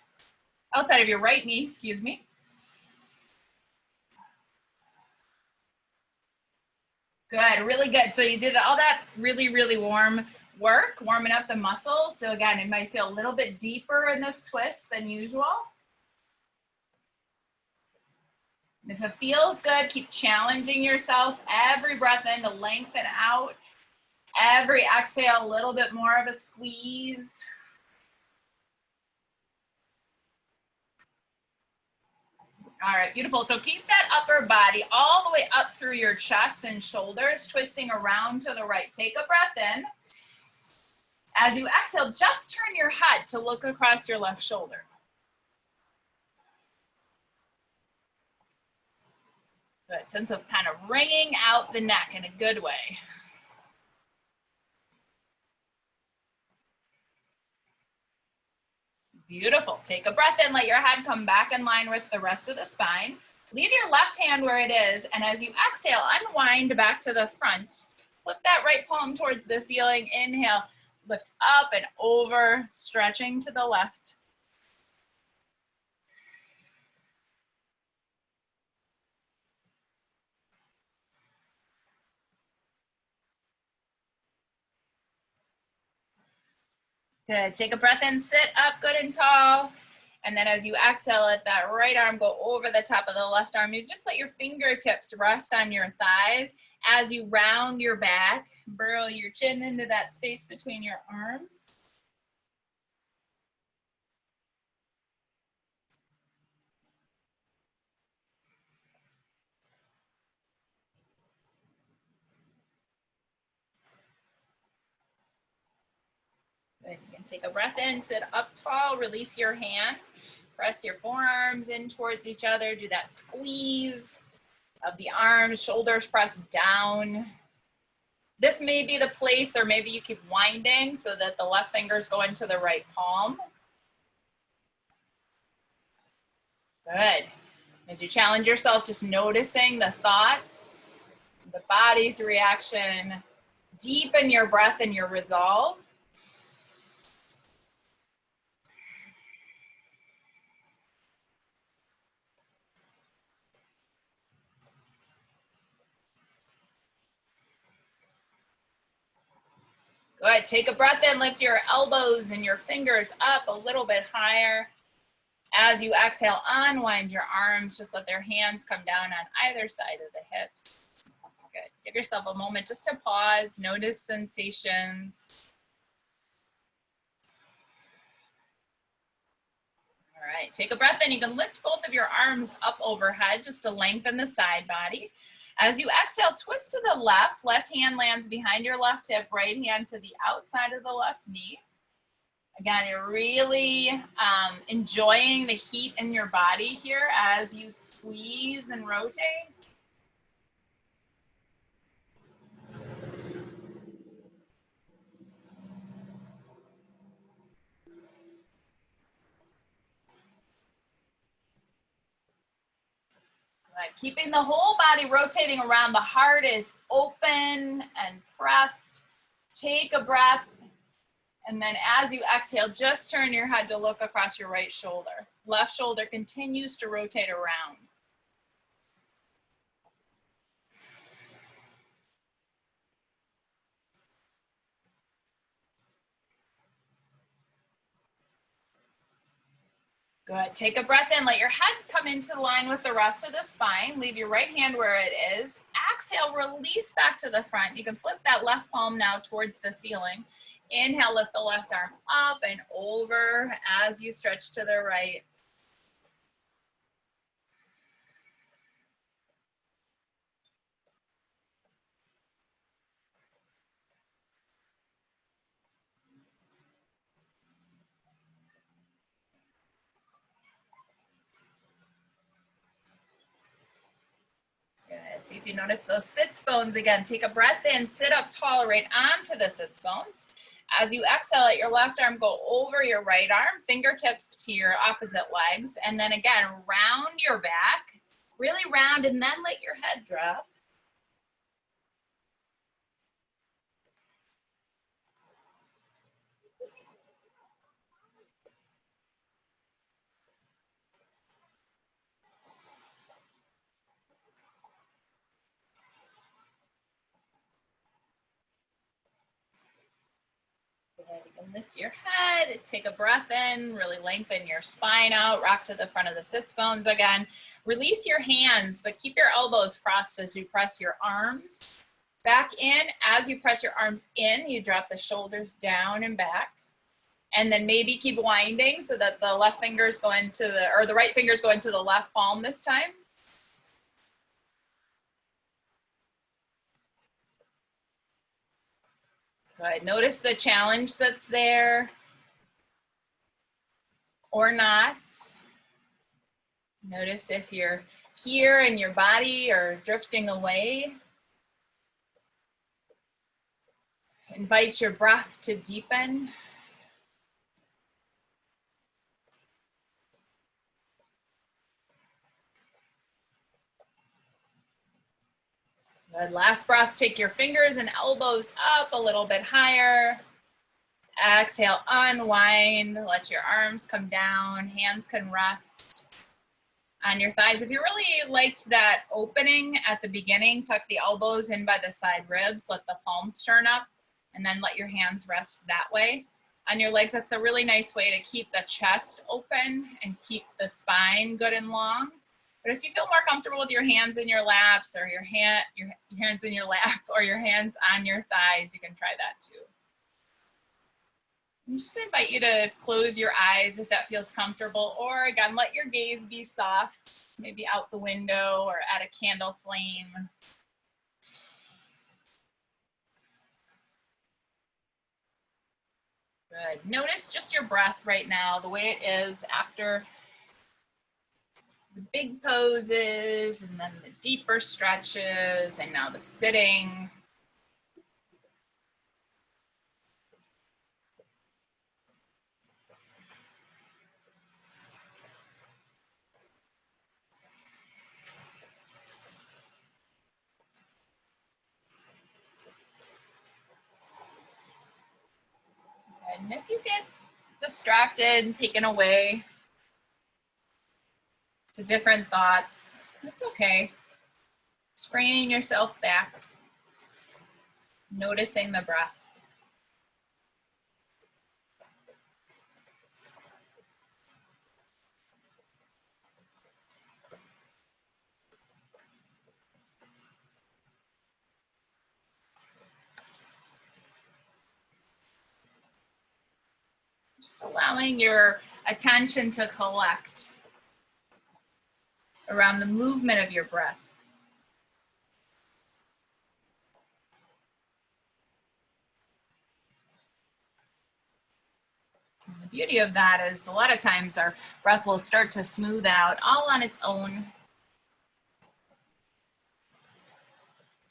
Outside of your right knee, excuse me. Good, really good. So you did all that really, really warm work, warming up the muscles. So again, it might feel a little bit deeper in this twist than usual. If it feels good, keep challenging yourself. Every breath in to lengthen out. Every exhale, a little bit more of a squeeze. All right, beautiful. So keep that upper body all the way up through your chest and shoulders, twisting around to the right. Take a breath in. As you exhale, just turn your head to look across your left shoulder. Good sense of kind of wringing out the neck in a good way. Beautiful. Take a breath in, let your head come back in line with the rest of the spine. Leave your left hand where it is, and as you exhale, unwind back to the front. Flip that right palm towards the ceiling. Inhale, lift up and over, stretching to the left. Good. Take a breath in, sit up good and tall. And then as you exhale, let that right arm go over the top of the left arm. You just let your fingertips rest on your thighs. As you round your back, burrow your chin into that space between your arms. Good. You can take a breath in, sit up tall, release your hands. Press your forearms in towards each other. Do that squeeze of the arms, shoulders press down. This may be the place, or maybe you keep winding so that the left fingers go into the right palm. Good. As you challenge yourself, just noticing the thoughts, the body's reaction. Deepen your breath and your resolve. Good. Take a breath in, lift your elbows and your fingers up a little bit higher. As you exhale, unwind your arms. Just let their hands come down on either side of the hips. Good. Give yourself a moment just to pause, notice sensations. All right, take a breath in. You can lift both of your arms up overhead just to lengthen the side body. As you exhale, twist to the left. Left hand lands behind your left hip, right hand to the outside of the left knee. Again, you're really enjoying the heat in your body here as you squeeze and rotate. Good. Keeping the whole body rotating around. The heart is open and pressed. Take a breath. And then as you exhale, just turn your head to look across your right shoulder. Left shoulder continues to rotate around. Good. Take a breath in. Let your head come into line with the rest of the spine. Leave your right hand where it is. Exhale, release back to the front. You can flip that left palm now towards the ceiling. Inhale, lift the left arm up and over as you stretch to the right. Good. See if you notice those sits bones again. Take a breath in, sit up tall, right onto the sits bones. As you exhale, let your left arm go over your right arm, fingertips to your opposite legs, and then again, round your back, really round, and then let your head drop. You can lift your head, take a breath in, really lengthen your spine out, rock to the front of the sits bones again. Release your hands, but keep your elbows crossed as you press your arms back in. As you press your arms in, you drop the shoulders down and back. And then maybe keep winding so that the left fingers go into the right fingers go into the left palm this time. Good. Notice the challenge that's there or not. Notice if you're here and your body or drifting away. Invite your breath to deepen. Good. Last breath, take your fingers and elbows up a little bit higher. Exhale, unwind, let your arms come down, hands can rest on your thighs. If you really liked that opening at the beginning, tuck the elbows in by the side ribs, let the palms turn up, and then let your hands rest that way. On your legs, that's a really nice way to keep the chest open and keep the spine good and long. But if you feel more comfortable with your hands in your laps or your hands in your lap or your hands on your thighs, you can try that too. I just invite you to close your eyes if that feels comfortable, or again, let your gaze be soft, maybe out the window or at a candle flame. Good. Notice just your breath right now, the way it is after the big poses and then the deeper stretches and now the sitting. And if you get distracted and taken away to different thoughts, that's okay. Just bringing yourself back, noticing the breath. Just allowing your attention to collect around the movement of your breath. And the beauty of that is a lot of times our breath will start to smooth out all on its own.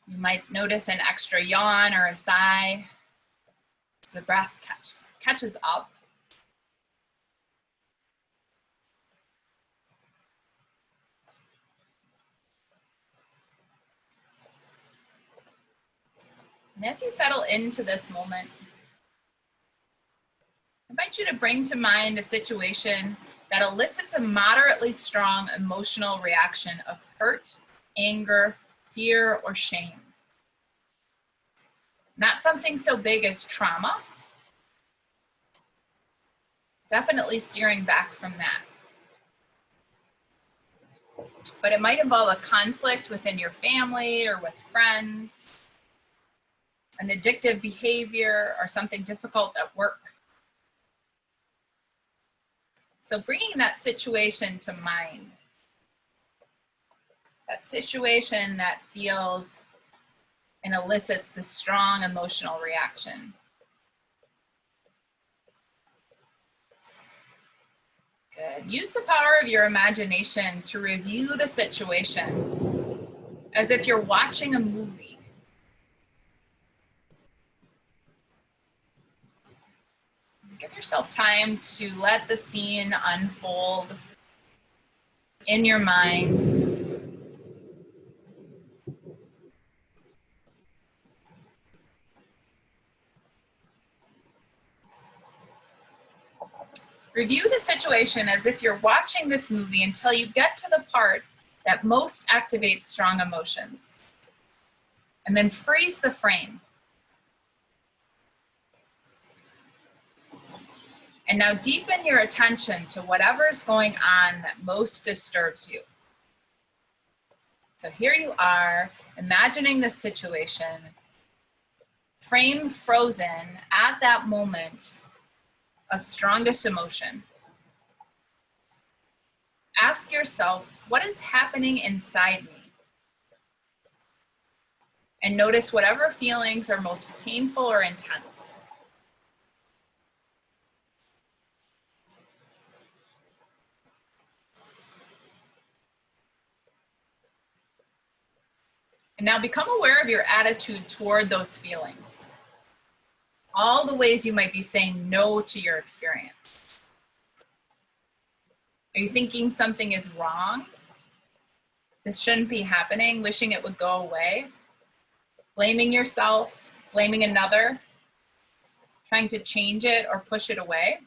You might notice an extra yawn or a sigh as the breath catches up. And as you settle into this moment, I invite you to bring to mind a situation that elicits a moderately strong emotional reaction of hurt, anger, fear, or shame. Not something so big as trauma. Definitely steering back from that. But it might involve a conflict within your family or with friends, an addictive behavior, or something difficult at work. So bringing that situation to mind, that situation that feels and elicits this strong emotional reaction. Good. Use the power of your imagination to review the situation as if you're watching a movie. Give yourself time to let the scene unfold in your mind. Review the situation as if you're watching this movie until you get to the part that most activates strong emotions. And then freeze the frame. And now deepen your attention to whatever's going on that most disturbs you. So here you are, imagining this situation, frame frozen at that moment of strongest emotion. Ask yourself, what is happening inside me? And notice whatever feelings are most painful or intense. And now become aware of your attitude toward those feelings. All the ways you might be saying no to your experience. Are you thinking something is wrong? This shouldn't be happening, wishing it would go away? Blaming yourself, blaming another, trying to change it or push it away?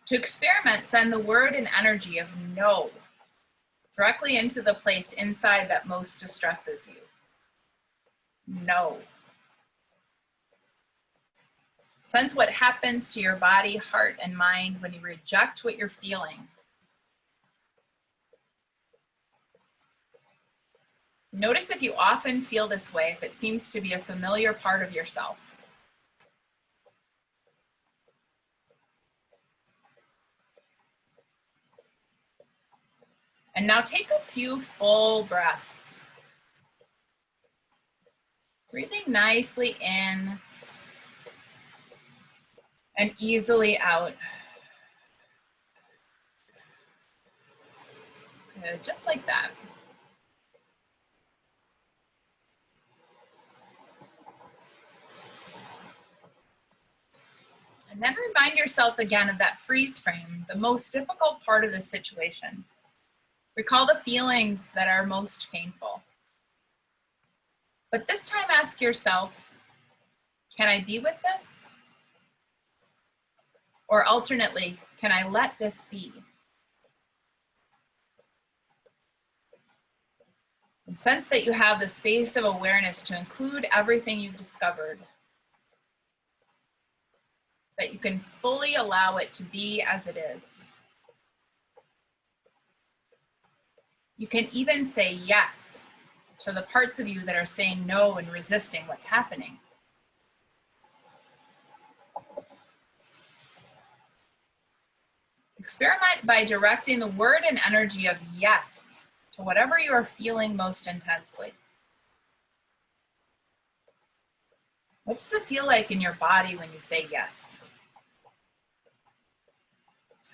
To experiment, send the word and energy of no directly into the place inside that most distresses you. No. Sense what happens to your body, heart, and mind when you reject what you're feeling. Notice if you often feel this way, if it seems to be a familiar part of yourself. And now take a few full breaths. Breathing nicely in and easily out. Good, just like that. And then remind yourself again of that freeze frame, the most difficult part of the situation. Recall the feelings that are most painful. But this time ask yourself, can I be with this? Or alternately, can I let this be? And sense that you have the space of awareness to include everything you've discovered. That you can fully allow it to be as it is. You can even say yes to the parts of you that are saying no and resisting what's happening. Experiment by directing the word and energy of yes to whatever you are feeling most intensely. What does it feel like in your body when you say yes?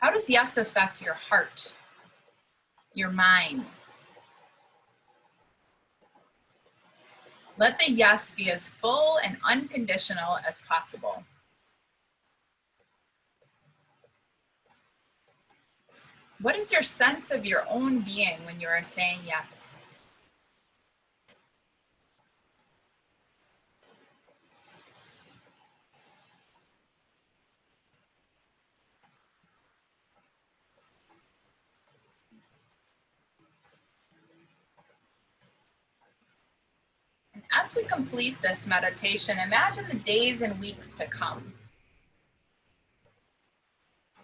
How does yes affect your heart, your mind? Let the yes be as full and unconditional as possible. What is your sense of your own being when you are saying yes? And as we complete this meditation, imagine the days and weeks to come.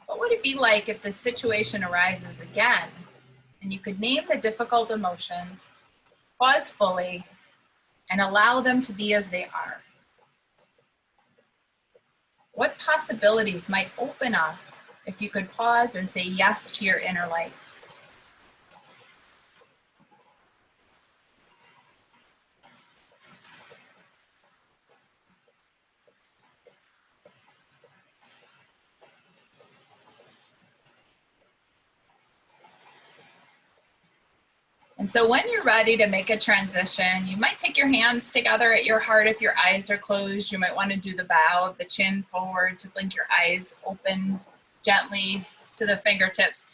What would it be like if this situation arises again and you could name the difficult emotions, pause fully, and allow them to be as they are? What possibilities might open up if you could pause and say yes to your inner life? And so when you're ready to make a transition, you might take your hands together at your heart if your eyes are closed. You might want to do the bow of the chin forward to blink your eyes open gently to the fingertips.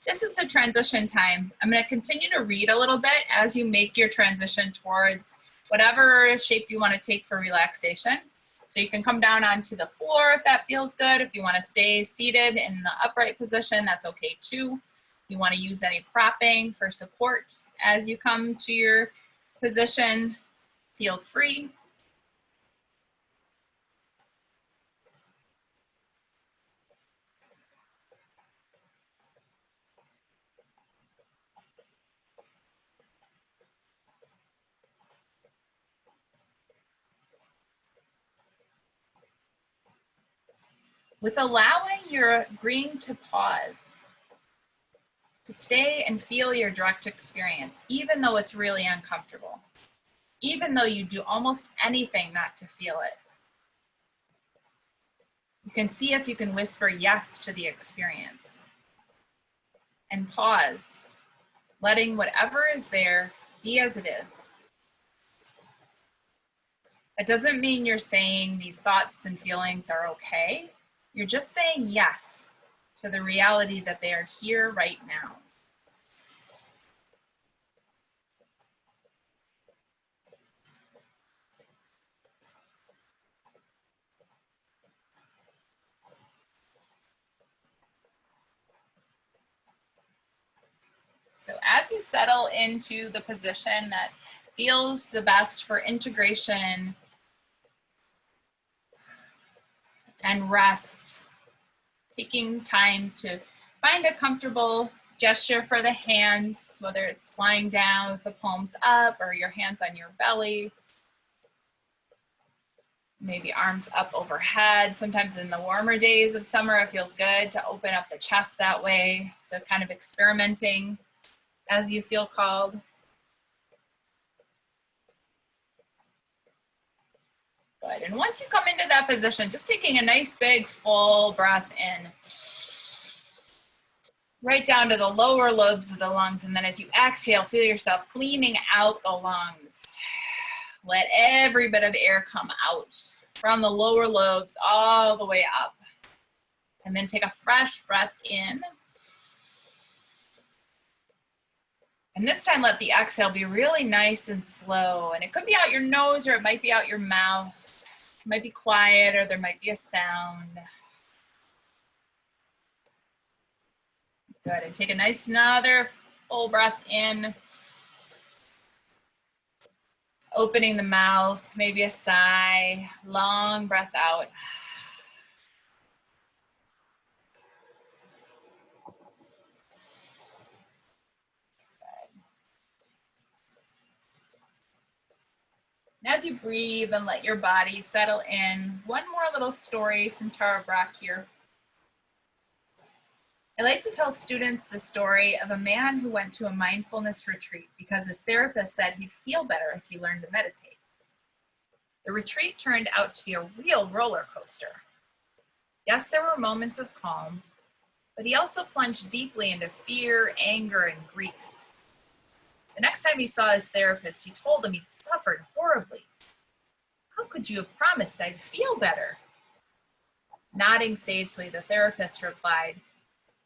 This is a transition time. I'm going to continue to read a little bit as you make your transition towards whatever shape you want to take for relaxation. So you can come down onto the floor if that feels good. If you want to stay seated in the upright position, that's okay too. You want to use any propping for support as you come to your position, feel free. with allowing your agreeing to pause, to stay and feel your direct experience, even though it's really uncomfortable, even though you do almost anything not to feel it. You can see if you can whisper yes to the experience and pause, letting whatever is there be as it is. That doesn't mean you're saying these thoughts and feelings are okay. You're just saying yes to the reality that they are here right now. So as you settle into the position that feels the best for integration and rest, taking time to find a comfortable gesture for the hands, whether it's lying down with the palms up or your hands on your belly, maybe arms up overhead. Sometimes in the warmer days of summer, it feels good to open up the chest that way. So kind of experimenting as you feel called. Good. And once you come into that position, just taking a nice big full breath in, right down to the lower lobes of the lungs. And then as you exhale, feel yourself cleaning out the lungs. Let every bit of air come out from the lower lobes all the way up. And then take a fresh breath in. And this time, let the exhale be really nice and slow. And it could be out your nose or it might be out your mouth. It might be quiet or there might be a sound. Good. And take a nice another full breath in. Opening the mouth, maybe a sigh, long breath out. And as you breathe and let your body settle in, one more little story from Tara Brach here. I like to tell students the story of a man who went to a mindfulness retreat because his therapist said he'd feel better if he learned to meditate. The retreat turned out to be a real roller coaster. Yes, there were moments of calm, but he also plunged deeply into fear, anger, and grief. The next time he saw his therapist, he told him he'd suffered horribly. How could you have promised I'd feel better? Nodding sagely, the therapist replied,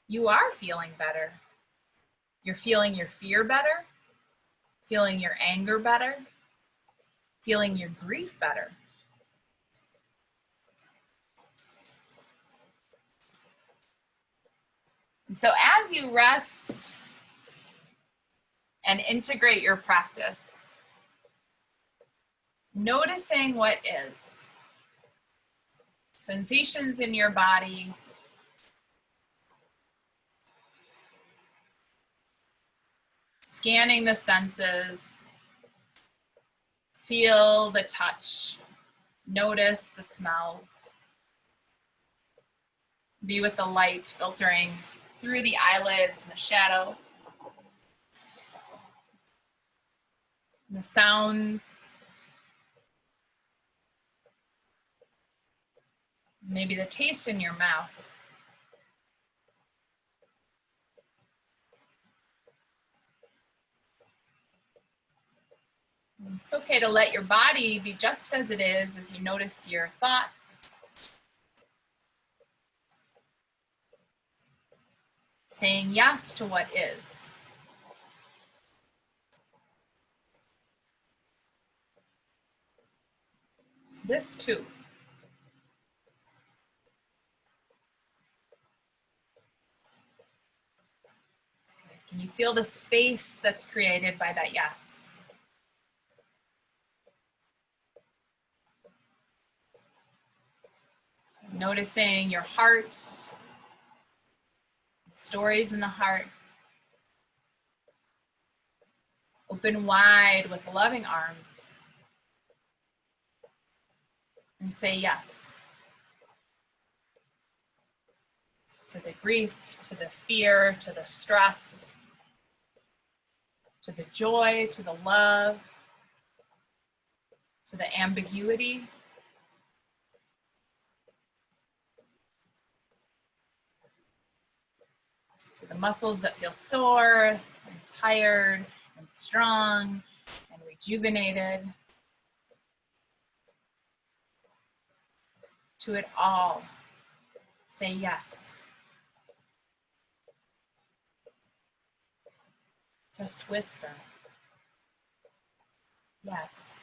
you are feeling better. You're feeling your fear better, feeling your anger better, feeling your grief better. And so as you rest and integrate your practice, noticing what is. Sensations in your body, scanning the senses, feel the touch, notice the smells. Be with the light filtering through the eyelids and the shadow. And the sounds. Maybe the taste in your mouth. It's okay to let your body be just as it is as you notice your thoughts. Saying yes to what is. This too. Can you feel the space that's created by that yes? Noticing your heart, stories in the heart. Open wide with loving arms. And say yes. to the grief, to the fear, to the stress, to the joy, to the love, to the ambiguity. To the muscles that feel sore and tired and strong and rejuvenated. To it all, say yes. Just whisper, yes.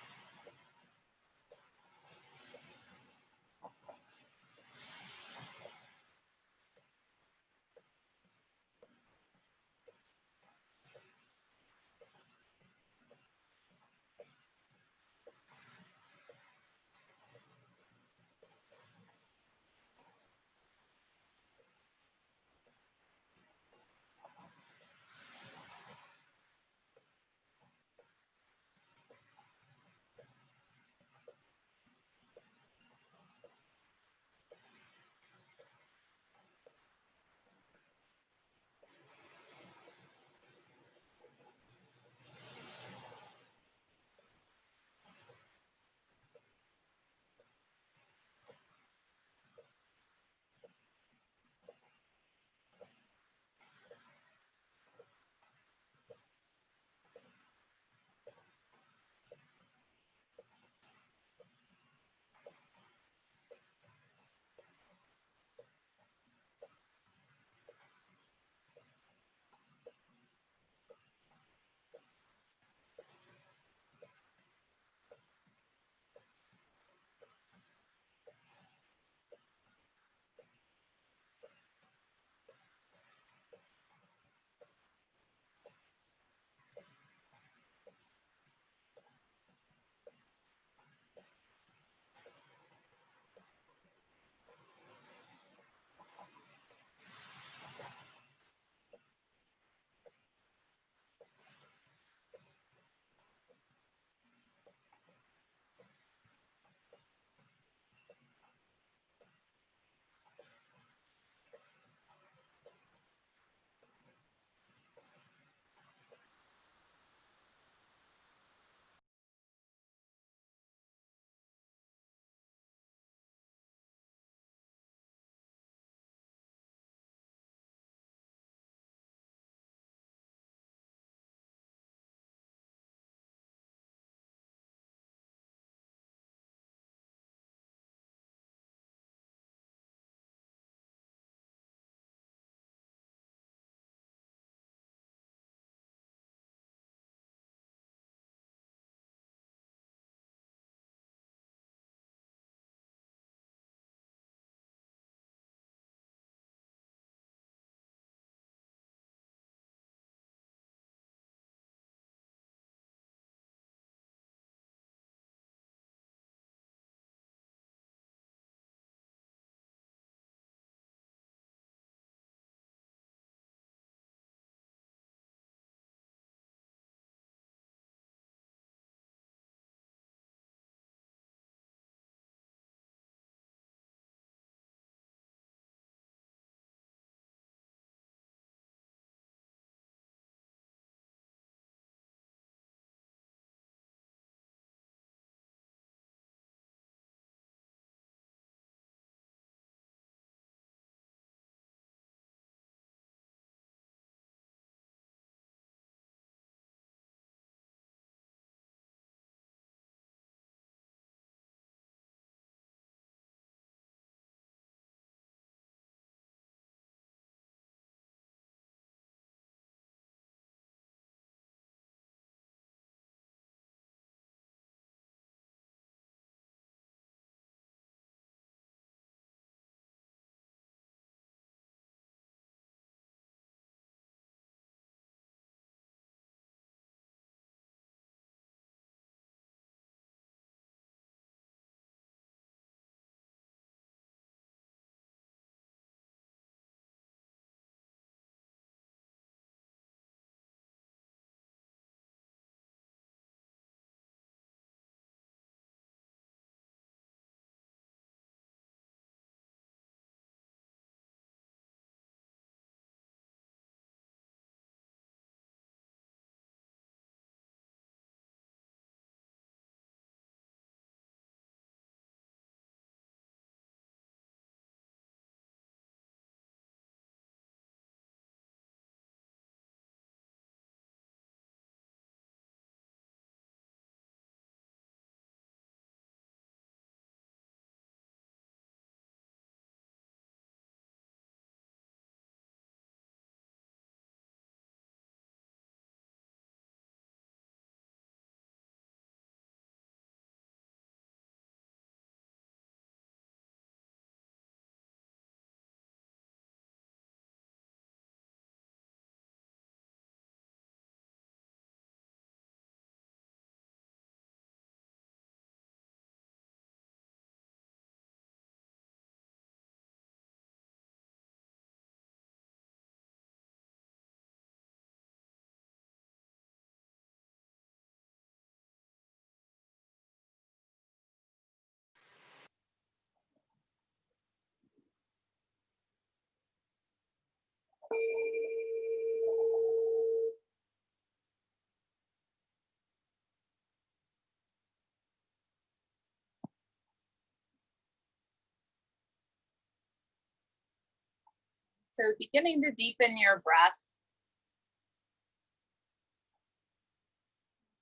So beginning to deepen your breath.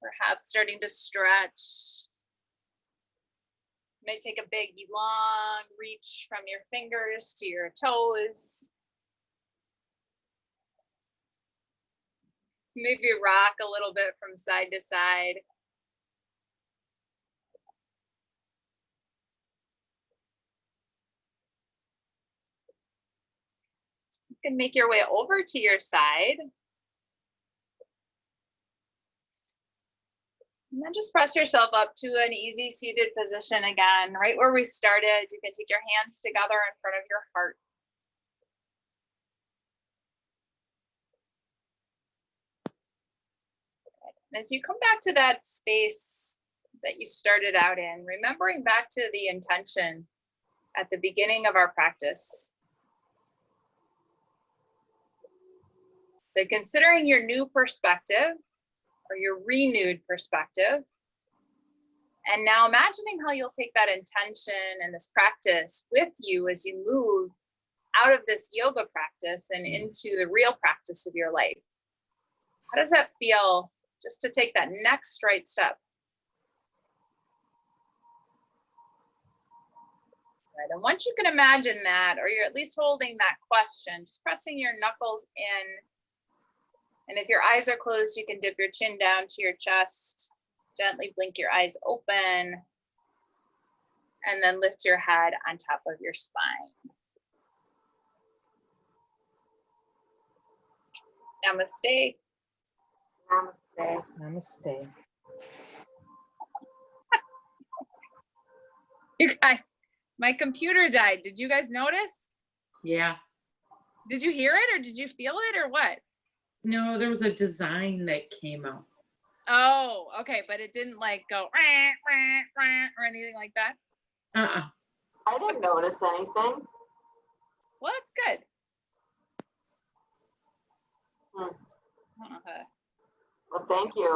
Perhaps starting to stretch. You may take a big, long reach from your fingers to your toes. Maybe rock a little bit from side to side. You can make your way over to your side. And then just press yourself up to an easy seated position again, right where we started. You can take your hands together in front of your heart. And as you come back to that space that you started out in, remembering back to the intention at the beginning of our practice. So considering your new perspective or your renewed perspective, and now imagining how you'll take that intention and this practice with you as you move out of this yoga practice and into the real practice of your life. How does that feel just to take that next right step? Right. And once you can imagine that, or you're at least holding that question, just pressing your knuckles in. And if your eyes are closed, you can dip your chin down to your chest, gently blink your eyes open, and then lift your head on top of your spine. Namaste. Namaste. Namaste. You guys, my computer died. Did you guys notice? Yeah. Did you hear it or did you feel it or what? No, there was a design that came out. Oh, okay, but it didn't like go or anything like that? I didn't notice anything. Well, that's good. Hmm. Okay. Well, thank you.